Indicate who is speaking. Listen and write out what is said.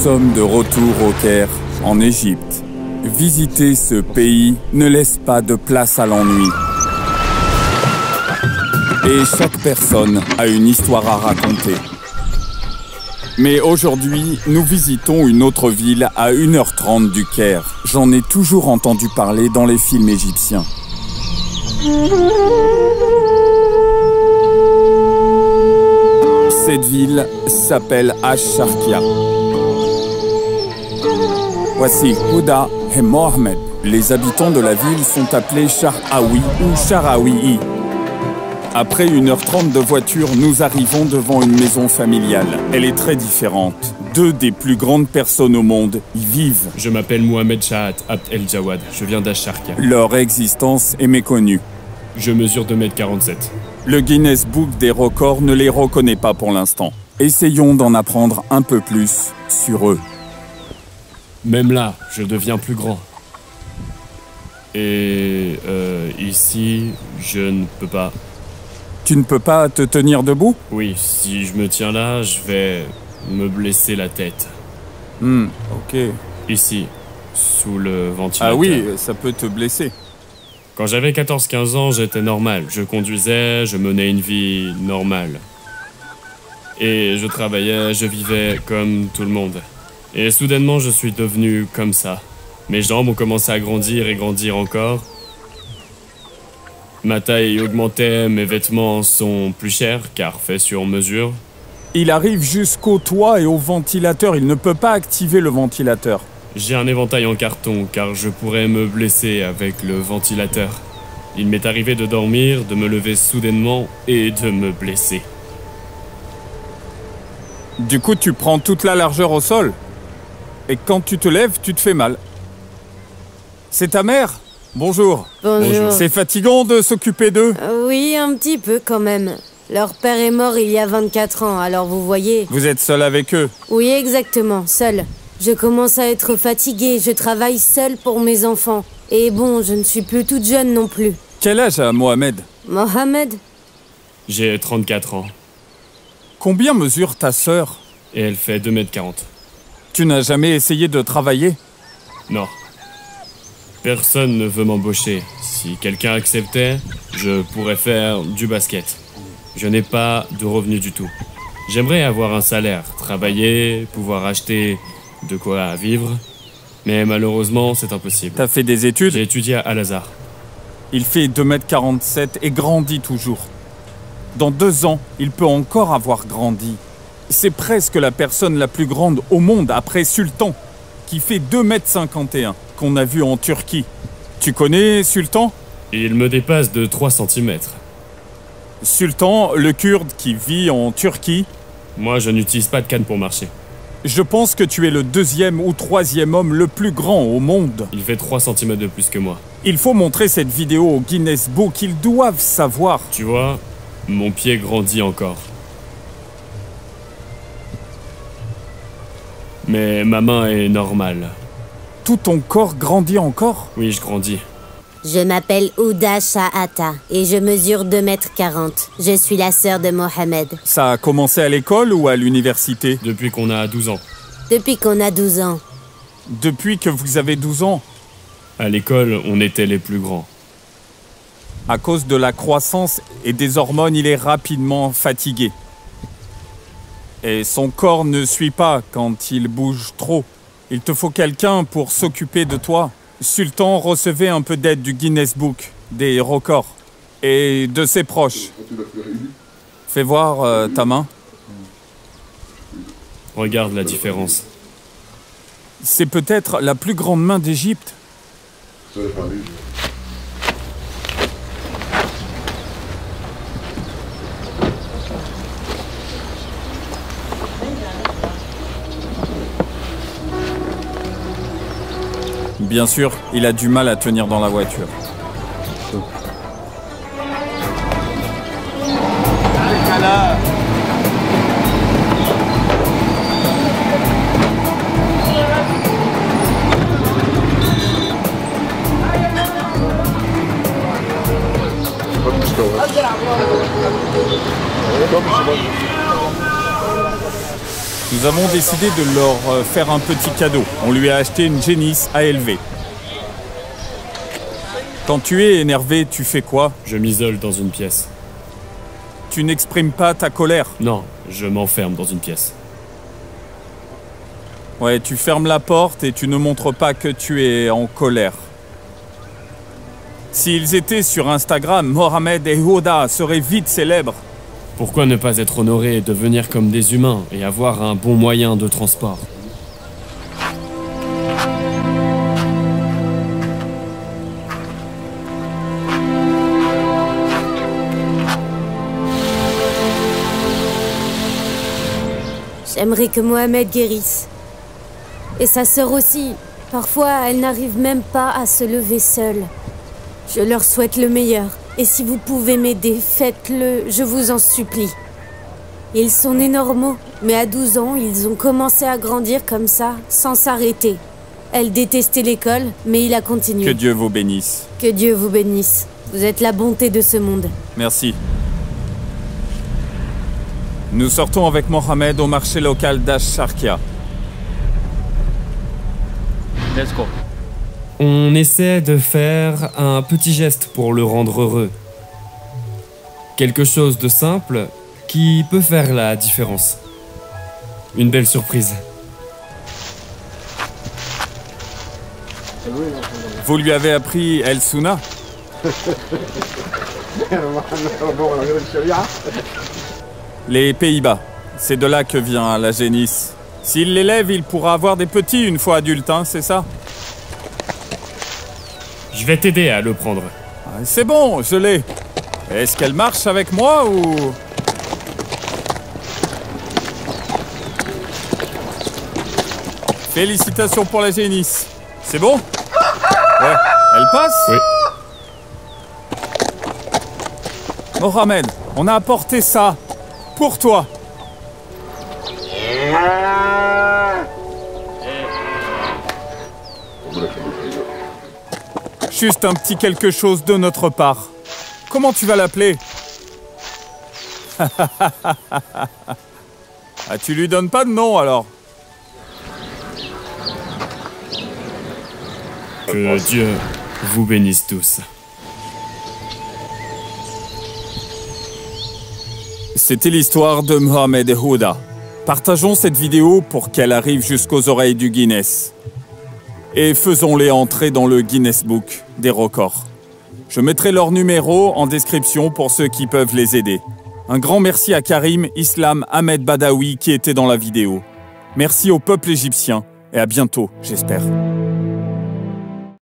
Speaker 1: sommes de retour au Caire, en Égypte. Visiter ce pays ne laisse pas de place à l'ennui. Et chaque personne a une histoire à raconter. Mais aujourd'hui, nous visitons une autre ville à 1h30 du Caire. J'en ai toujours entendu parler dans les films égyptiens. Cette ville s'appelle Ash-Sharkia. Voici Houda et Mohamed. Les habitants de la ville sont appelés Sharawi ou Sharawi'i. Après 1h30 de voiture, nous arrivons devant une maison familiale. Elle est très différente. 2 des plus grandes personnes au monde y vivent.
Speaker 2: Je m'appelle Mohamed Shahat Abd El Jawad. Je viens d'Ash-Sharkia.
Speaker 1: Leur existence est méconnue.
Speaker 2: Je mesure 2,47 m.
Speaker 1: Le Guinness Book des records ne les reconnaît pas pour l'instant. Essayons d'en apprendre un peu plus sur eux.
Speaker 2: Même là, je deviens plus grand. Et ici, je ne peux pas.
Speaker 1: Tu ne peux pas te tenir debout?
Speaker 2: Oui, si je me tiens là, je vais me blesser la tête.
Speaker 1: Ok.
Speaker 2: Ici, sous le ventilateur.
Speaker 1: Ah oui, ça peut te blesser.
Speaker 2: Quand j'avais 14-15 ans, j'étais normal. Je conduisais, je menais une vie normale. Et je travaillais, je vivais comme tout le monde. Et soudainement, je suis devenu comme ça. Mes jambes ont commencé à grandir et grandir encore. Ma taille augmentait, mes vêtements sont plus chers car faits sur mesure.
Speaker 1: Il arrive jusqu'au toit et au ventilateur. Il ne peut pas activer le ventilateur.
Speaker 2: J'ai un éventail en carton car je pourrais me blesser avec le ventilateur. Il m'est arrivé de dormir, de me lever soudainement et de me blesser.
Speaker 1: Du coup, tu prends toute la largeur au sol. Et quand tu te lèves, tu te fais mal. C'est ta mère? Bonjour.
Speaker 3: Bonjour.
Speaker 1: C'est fatigant de s'occuper d'eux?
Speaker 3: Oui, un petit peu quand même. Leur père est mort il y a 24 ans, alors vous voyez...
Speaker 1: Vous êtes seul avec eux?
Speaker 3: Oui, exactement, seul. Je commence à être fatiguée, je travaille seule pour mes enfants. Et bon, je ne suis plus toute jeune non plus.
Speaker 1: Quel âge a Mohamed?
Speaker 3: Mohamed?
Speaker 2: J'ai 34 ans.
Speaker 1: Combien mesure ta sœur?
Speaker 2: Et elle fait 2,40 m.
Speaker 1: Tu n'as jamais essayé de travailler?
Speaker 2: Non. Personne ne veut m'embaucher. Si quelqu'un acceptait, je pourrais faire du basket. Je n'ai pas de revenus du tout. J'aimerais avoir un salaire, travailler, pouvoir acheter de quoi vivre. Mais malheureusement, c'est impossible.
Speaker 1: T'as fait des études?
Speaker 2: J'ai étudié à Al-Azhar.
Speaker 1: Il fait 2,47 m et grandit toujours. Dans 2 ans, il peut encore avoir grandi. C'est presque la personne la plus grande au monde après Sultan, qui fait 2,51 m, qu'on a vu en Turquie. Tu connais Sultan?
Speaker 2: Il me dépasse de 3 cm.
Speaker 1: Sultan, le Kurde qui vit en Turquie.
Speaker 2: Moi, je n'utilise pas de canne pour marcher.
Speaker 1: Je pense que tu es le 2e ou 3e homme le plus grand au monde.
Speaker 2: Il fait 3 cm de plus que moi.
Speaker 1: Il faut montrer cette vidéo au Guinness Book, ils doivent savoir.
Speaker 2: Tu vois, mon pied grandit encore. Mais ma main est normale.
Speaker 1: Tout ton corps grandit encore?
Speaker 2: Oui, je grandis.
Speaker 3: Je m'appelle Houda Shahata et je mesure 2,40 m. Je suis la sœur de Mohamed.
Speaker 1: Ça a commencé à l'école ou à l'université?
Speaker 2: Depuis qu'on a 12 ans.
Speaker 3: Depuis qu'on a 12 ans.
Speaker 1: Depuis que vous avez 12 ans?
Speaker 2: À l'école, on était les plus grands.
Speaker 1: À cause de la croissance et des hormones, il est rapidement fatigué. Et son corps ne suit pas quand il bouge trop. Il te faut quelqu'un pour s'occuper de toi. Sultan recevait un peu d'aide du Guinness Book, des records, et de ses proches. Fais voir ta main.
Speaker 2: Regarde la différence.
Speaker 1: C'est peut-être la plus grande main d'Égypte. Bien sûr, il a du mal à tenir dans la voiture. Nous Nous avons décidé de leur faire un petit cadeau. On lui a acheté une génisse à élever. Quand tu es énervé, tu fais quoi?
Speaker 2: Je m'isole dans une pièce.
Speaker 1: Tu n'exprimes pas ta colère?
Speaker 2: Non, je m'enferme dans une pièce.
Speaker 1: Ouais, tu fermes la porte et tu ne montres pas que tu es en colère. S'ils étaient sur Instagram, Mohamed et Houda seraient vite célèbres.
Speaker 2: Pourquoi ne pas être honoré et devenir comme des humains et avoir un bon moyen de transport?
Speaker 3: J'aimerais que Mohamed guérisse. Et sa sœur aussi. Parfois, elle n'arrive même pas à se lever seule. Je leur souhaite le meilleur. Et si vous pouvez m'aider, faites-le, je vous en supplie. Ils sont nés normaux, mais à 12 ans, ils ont commencé à grandir comme ça, sans s'arrêter. Elle détestait l'école, mais il a continué.
Speaker 1: Que Dieu vous bénisse.
Speaker 3: Que Dieu vous bénisse. Vous êtes la bonté de ce monde.
Speaker 1: Merci. Nous sortons avec Mohamed au marché local d'Ash-Sharkia.
Speaker 4: Let's go.
Speaker 2: On essaie de faire un petit geste pour le rendre heureux. Quelque chose de simple qui peut faire la différence. Une belle surprise.
Speaker 1: Vous lui avez appris El Suna? Les Pays-Bas. C'est de là que vient la génisse. S'il l'élève, il pourra avoir des petits une fois adulte, hein, c'est ça?
Speaker 2: Je vais t'aider à le prendre.
Speaker 1: C'est bon, je l'ai. Est-ce qu'elle marche avec moi ou... Félicitations pour la génisse. C'est bon? Ouais. Elle passe?
Speaker 2: Oui.
Speaker 1: Mohamed, on a apporté ça. Pour toi. Juste un petit quelque chose de notre part. Comment tu vas l'appeler? Ah, tu lui donnes pas de nom alors?
Speaker 2: Que Dieu vous bénisse tous.
Speaker 1: C'était l'histoire de Mohamed et Houda. Partageons cette vidéo pour qu'elle arrive jusqu'aux oreilles du Guinness. Et faisons-les entrer dans le Guinness Book des records. Je mettrai leur numéro en description pour ceux qui peuvent les aider. Un grand merci à Karim Islam Ahmed Badawi qui était dans la vidéo. Merci au peuple égyptien et à bientôt, j'espère.